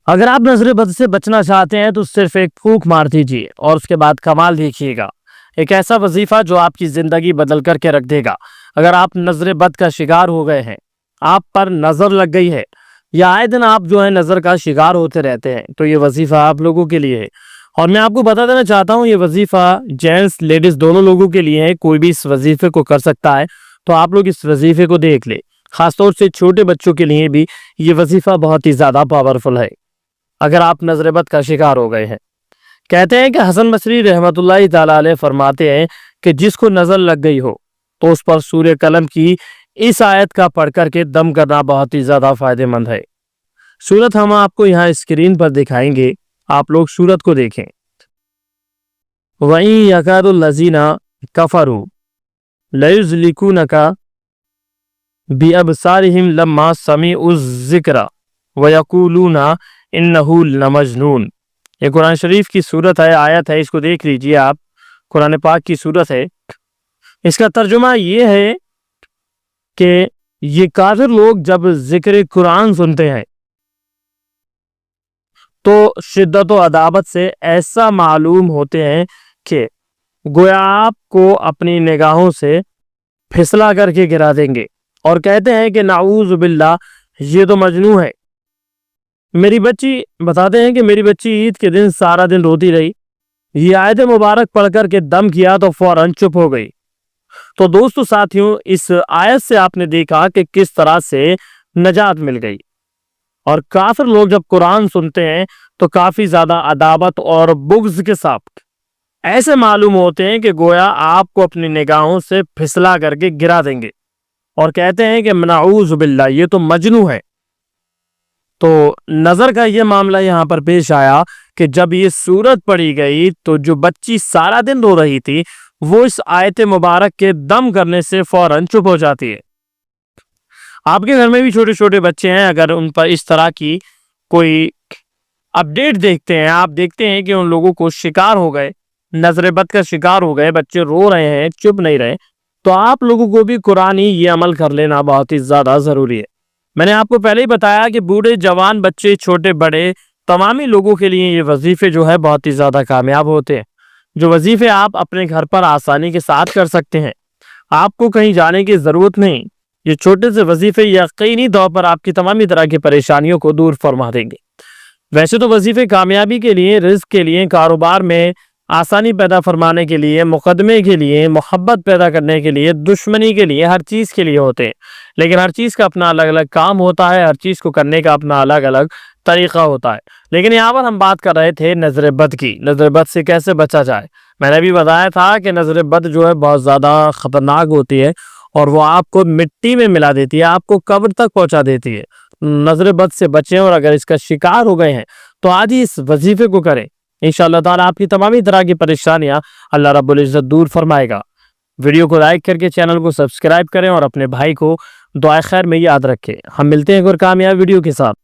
اگر آپ نظر بد سے بچنا چاہتے ہیں تو صرف ایک پھونک مار دیجیے اور اس کے بعد کمال دیکھیے گا، ایک ایسا وظیفہ جو آپ کی زندگی بدل کر کے رکھ دے گا۔ اگر آپ نظر بد کا شکار ہو گئے ہیں، آپ پر نظر لگ گئی ہے، یا آئے دن آپ جو ہے نظر کا شکار ہوتے رہتے ہیں، تو یہ وظیفہ آپ لوگوں کے لیے ہے۔ اور میں آپ کو بتا دینا چاہتا ہوں، یہ وظیفہ جینٹس لیڈیز دونوں لوگوں کے لیے ہے، کوئی بھی اس وظیفے کو کر سکتا ہے۔ تو آپ لوگ اس وظیفے کو دیکھ لیں، خاص طور سے چھوٹے بچوں کے لیے بھی یہ وظیفہ بہت ہی زیادہ پاورفل ہے اگر آپ نظر بد کا شکار ہو گئے ہیں۔ کہتے ہیں کہ حسن بصری رحمت اللہ تعالی علیہ فرماتے ہیں کہ جس کو نظر لگ گئی ہو تو اس پر سورہ قلم کی اس آیت کا پڑھ کر کے دم کرنا بہت ہی زیادہ فائدہ مند ہے۔ سورت ہم آپ کو یہاں اسکرین پر دکھائیں گے، آپ لوگ سورت کو دیکھیں۔ وَإِن يَكَادُ الَّذِينَ كَفَرُوا لَيُزْلِقُونَكَ بِأَبْصَارِهِمْ لَمَّا سَمِعُوا الذِّكْرَ وَيَقُولُونَ إِنَّهُ لَمَجْنُونٌ۔ یہ قرآن شریف کی سورت ہے، آیت ہے، اس کو دیکھ لیجئے آپ، قرآن پاک کی سورت ہے۔ اس کا ترجمہ یہ ہے کہ یہ کافر لوگ جب ذکر قرآن سنتے ہیں تو شدت و عداوت سے ایسا معلوم ہوتے ہیں کہ گویا آپ کو اپنی نگاہوں سے پھسلا کر کے گرا دیں گے، اور کہتے ہیں کہ نعوذ باللہ یہ تو مجنون ہے۔ میری بچی بتاتے ہیں کہ میری بچی عید کے دن سارا دن روتی رہی، یہ آیت مبارک پڑھ کر کے دم کیا تو فوراً چپ ہو گئی۔ تو دوستو ساتھیوں، اس آیت سے آپ نے دیکھا کہ کس طرح سے نجات مل گئی۔ اور کافر لوگ جب قرآن سنتے ہیں تو کافی زیادہ عداوت اور بغض کے ساتھ ایسے معلوم ہوتے ہیں کہ گویا آپ کو اپنی نگاہوں سے پھسلا کر کے گرا دیں گے، اور کہتے ہیں کہ نعوذ باللہ یہ تو مجنون ہے۔ تو نظر کا یہ معاملہ یہاں پر پیش آیا کہ جب یہ سورت پڑھی گئی تو جو بچی سارا دن رو رہی تھی وہ اس آیت مبارک کے دم کرنے سے فوراً چپ ہو جاتی ہے۔ آپ کے گھر میں بھی چھوٹے چھوٹے بچے ہیں، اگر ان پر اس طرح کی کوئی اپڈیٹ دیکھتے ہیں، آپ دیکھتے ہیں کہ ان لوگوں کو شکار ہو گئے، نظر بد کا شکار ہو گئے، بچے رو رہے ہیں، چپ نہیں رہے، تو آپ لوگوں کو بھی قرآنی یہ عمل کر لینا بہت ہی زیادہ ضروری ہے۔ میں نے آپ کو پہلے ہی بتایا کہ بوڑھے جوان بچے چھوٹے بڑے تمامی لوگوں کے لیے یہ وظیفے جو ہے بہت ہی زیادہ کامیاب ہوتے ہیں، جو وظیفے آپ اپنے گھر پر آسانی کے ساتھ کر سکتے ہیں، آپ کو کہیں جانے کی ضرورت نہیں۔ یہ چھوٹے سے وظیفے یقینی طور پر آپ کی تمامی طرح کی پریشانیوں کو دور فرما دیں گے۔ ویسے تو وظیفے کامیابی کے لیے، رزق کے لیے، کاروبار میں آسانی پیدا فرمانے کے لیے، مقدمے کے لیے، محبت پیدا کرنے کے لیے، دشمنی کے لیے، ہر چیز کے لیے ہوتے ہیں، لیکن ہر چیز کا اپنا الگ الگ کام ہوتا ہے، ہر چیز کو کرنے کا اپنا الگ الگ طریقہ ہوتا ہے۔ لیکن یہاں پر ہم بات کر رہے تھے نظر بد کی، نظر بد سے کیسے بچا جائے۔ میں نے بھی بتایا تھا کہ نظر بد جو ہے بہت زیادہ خطرناک ہوتی ہے، اور وہ آپ کو مٹی میں ملا دیتی ہے، آپ کو قبر تک پہنچا دیتی ہے۔ نظر بد سے بچیں، اور اگر اس کا شکار ہو گئے ہیں تو آج ہی اس وظیفے کو کریں، انشاءاللہ تعالیٰ آپ کی تمامی طرح کی پریشانیاں اللہ رب العزت دور فرمائے گا۔ ویڈیو کو لائک کر کے چینل کو سبسکرائب کریں، اور اپنے بھائی کو دعائے خیر میں یاد رکھیں۔ ہم ملتے ہیں ایک اور کامیاب ویڈیو کے ساتھ۔